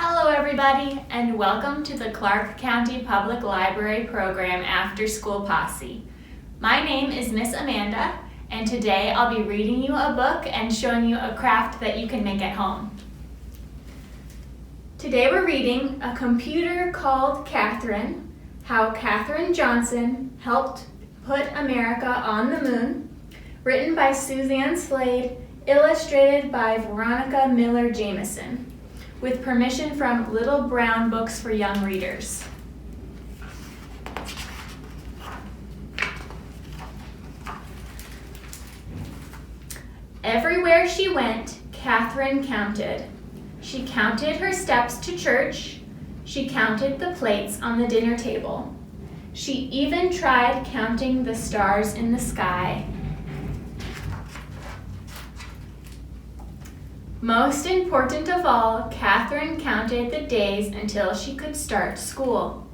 Hello everybody, and welcome to the Clark County Public Library program Afterschool Posse. My name is Miss Amanda, and today I'll be reading you a book and showing you a craft that you can make at home. Today we're reading A Computer Called Katherine, How Katherine Johnson Helped Put America on the Moon, written by Suzanne Slade, illustrated by Veronica Miller Jamison, with permission from Little Brown Books for Young Readers. Everywhere she went, Katherine counted. She counted her steps to church. She counted the plates on the dinner table. She even tried counting the stars in the sky. Most important of all, Katherine counted the days until she could start school.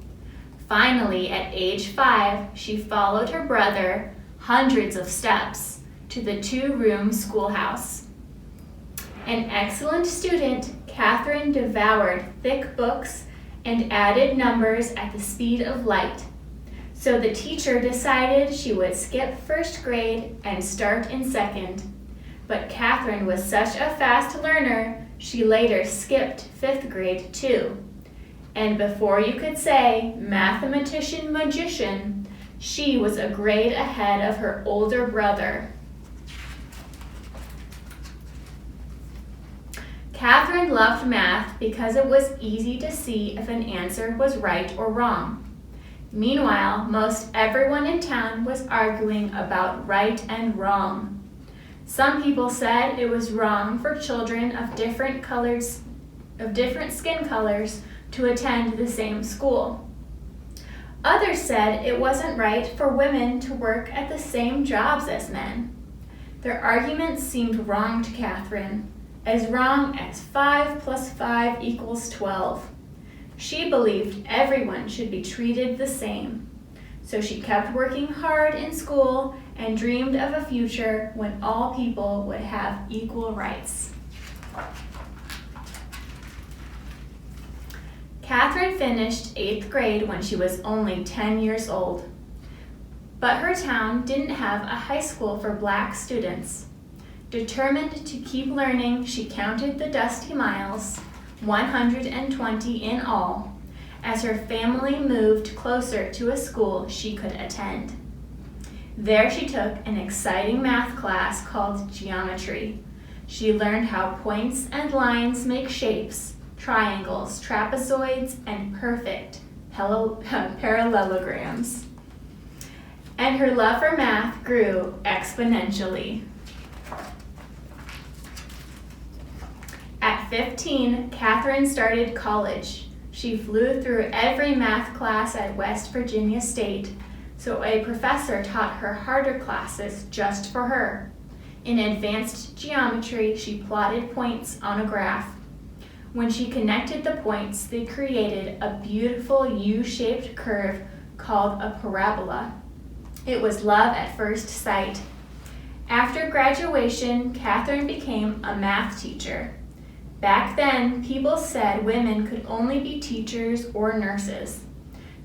Finally, at age 5, she followed her brother hundreds of steps to the 2-room schoolhouse. An excellent student, Katherine devoured thick books and added numbers at the speed of light. So the teacher decided she would skip first grade and start in second. But Katherine was such a fast learner, she later skipped 5th grade too. And before you could say mathematician magician, she was a grade ahead of her older brother. Katherine loved math because it was easy to see if an answer was right or wrong. Meanwhile, most everyone in town was arguing about right and wrong. Some people said it was wrong for children of different skin colors to attend the same school. Others said it wasn't right for women to work at the same jobs as men. Their arguments seemed wrong to Katherine, as wrong as 5 + 5 = 12. She believed everyone should be treated the same. So she kept working hard in school and dreamed of a future when all people would have equal rights. Katherine finished 8th grade when she was only 10 years old. But her town didn't have a high school for Black students. Determined to keep learning, she counted the dusty miles, 120 in all, as her family moved closer to a school she could attend. There she took an exciting math class called geometry. She learned how points and lines make shapes, triangles, trapezoids, and perfect parallelograms. And her love for math grew exponentially. At 15, Katherine started college. She flew through every math class at West Virginia State, so a professor taught her harder classes just for her. In advanced geometry, she plotted points on a graph. When she connected the points, they created a beautiful U-shaped curve called a parabola. It was love at first sight. After graduation, Katherine became a math teacher. Back then, people said women could only be teachers or nurses.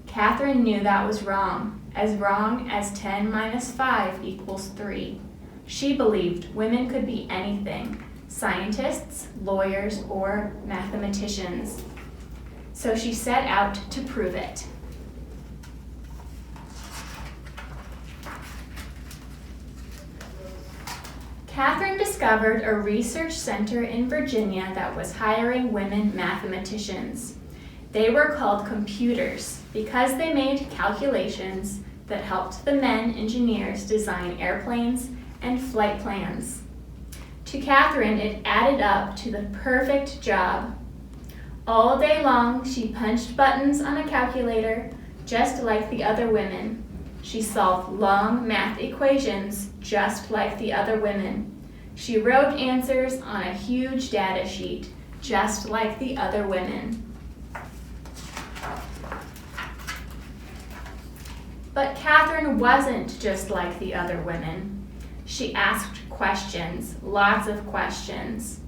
Katherine knew that was wrong as 10 - 5 = 3. She believed women could be anything, scientists, lawyers, or mathematicians. So she set out to prove it. Katherine discovered a research center in Virginia that was hiring women mathematicians. They were called computers because they made calculations that helped the men engineers design airplanes and flight plans. To Katherine, it added up to the perfect job. All day long, she punched buttons on a calculator just like the other women. She solved long math equations just like the other women. She wrote answers on a huge data sheet just like the other women. But Katherine wasn't just like the other women. She asked questions, lots of questions.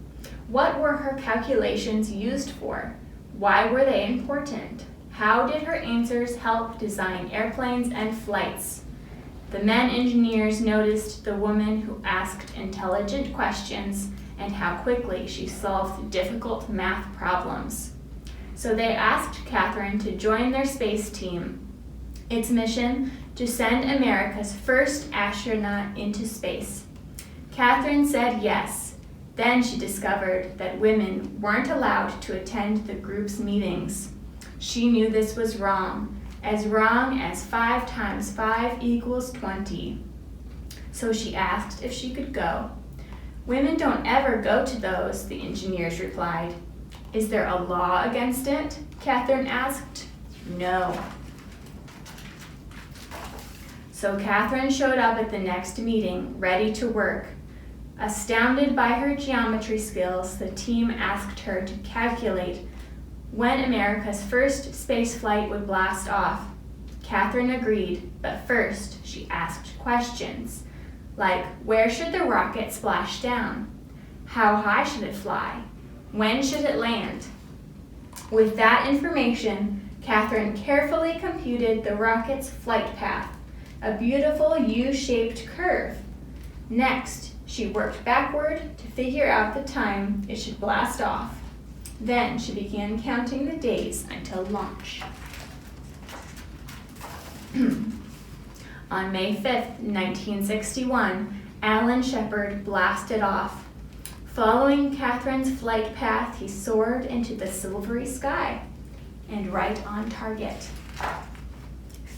What were her calculations used for? Why were they important? How did her answers help design airplanes and flights? The men engineers noticed the woman who asked intelligent questions and how quickly she solved difficult math problems. So they asked Katherine to join their space team. Its mission to send America's first astronaut into space. Katherine said yes. Then she discovered that women weren't allowed to attend the group's meetings. She knew this was wrong as 5 times 5 equals 20. So she asked if she could go. Women don't ever go to those, the engineers replied. Is there a law against it? Katherine asked. No. So Katherine showed up at the next meeting, ready to work. Astounded by her geometry skills, the team asked her to calculate when America's first space flight would blast off. Katherine agreed, but first she asked questions, like where should the rocket splash down? How high should it fly? When should it land? With that information, Katherine carefully computed the rocket's flight path, a beautiful U-shaped curve. Next, she worked backward to figure out the time it should blast off. Then she began counting the days until launch. On May 5th, 1961, Alan Shepard blasted off. Following Katherine's flight path, he soared into the silvery sky and right on target.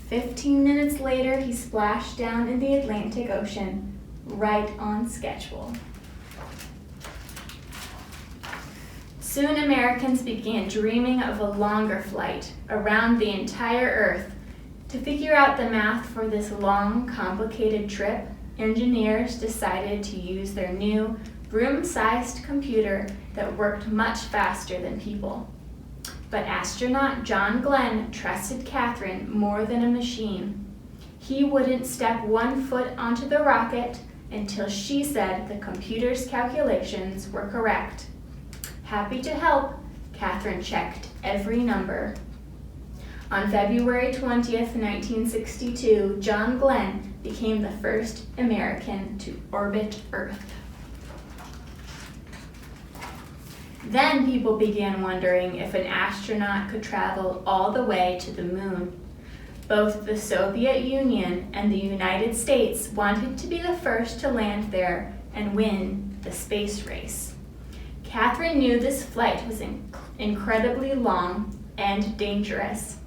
15 minutes later, he splashed down in the Atlantic Ocean, right on schedule. Soon Americans began dreaming of a longer flight around the entire Earth. To figure out the math for this long, complicated trip, engineers decided to use their new room-sized computer that worked much faster than people. But astronaut John Glenn trusted Katherine more than a machine. He wouldn't step 1 foot onto the rocket until she said the computer's calculations were correct. Happy to help, Katherine checked every number. On February 20th, 1962, John Glenn became the first American to orbit Earth. Then people began wondering if an astronaut could travel all the way to the moon. Both the Soviet Union and the United States wanted to be the first to land there and win the space race. Katherine knew this flight was incredibly long and dangerous.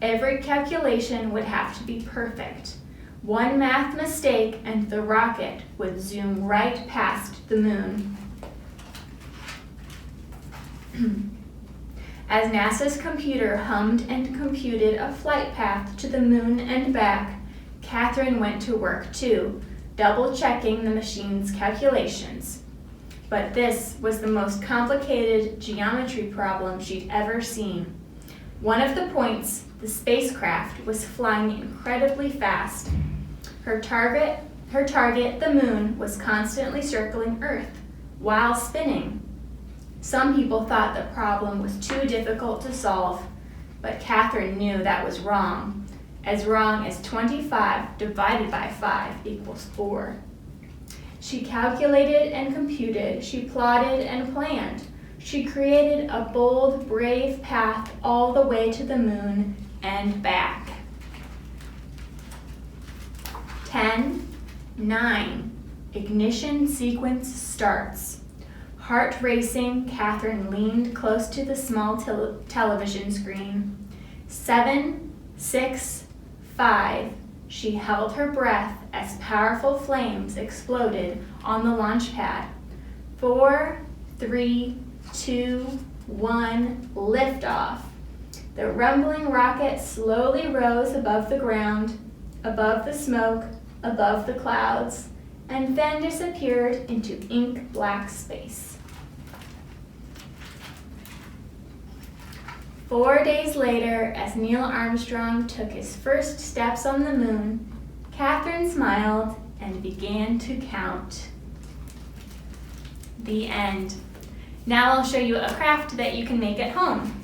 Every calculation would have to be perfect. One math mistake and the rocket would zoom right past the moon. As NASA's computer hummed and computed a flight path to the moon and back, Katherine went to work too, double-checking the machine's calculations. But this was the most complicated geometry problem she'd ever seen. One of the points, the spacecraft, was flying incredibly fast. Her target, the moon, was constantly circling Earth while spinning. Some people thought the problem was too difficult to solve, but Katherine knew that was wrong as 25 divided by 5 equals 4. She calculated and computed, she plotted and planned. She created a bold, brave path all the way to the moon and back. 10, 9, ignition sequence starts. Heart racing, Katherine leaned close to the small television screen. 7, 6, 5. She held her breath as powerful flames exploded on the launch pad. 4, 3, 2, 1, liftoff. The rumbling rocket slowly rose above the ground, above the smoke, above the clouds, and then disappeared into ink-black space. 4 days later, as Neil Armstrong took his first steps on the moon, Katherine smiled and began to count. The end. Now I'll show you a craft that you can make at home.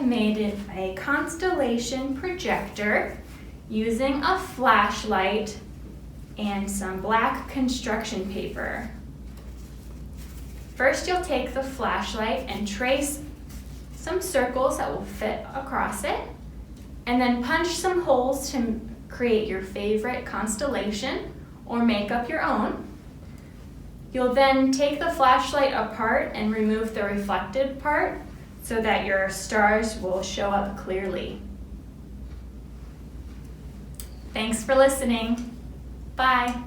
have made a constellation projector using a flashlight and some black construction paper. First, you'll take the flashlight and trace some circles that will fit across it, and then punch some holes to create your favorite constellation or make up your own. You'll then take the flashlight apart and remove the reflected part so that your stars will show up clearly. Thanks for listening. Bye.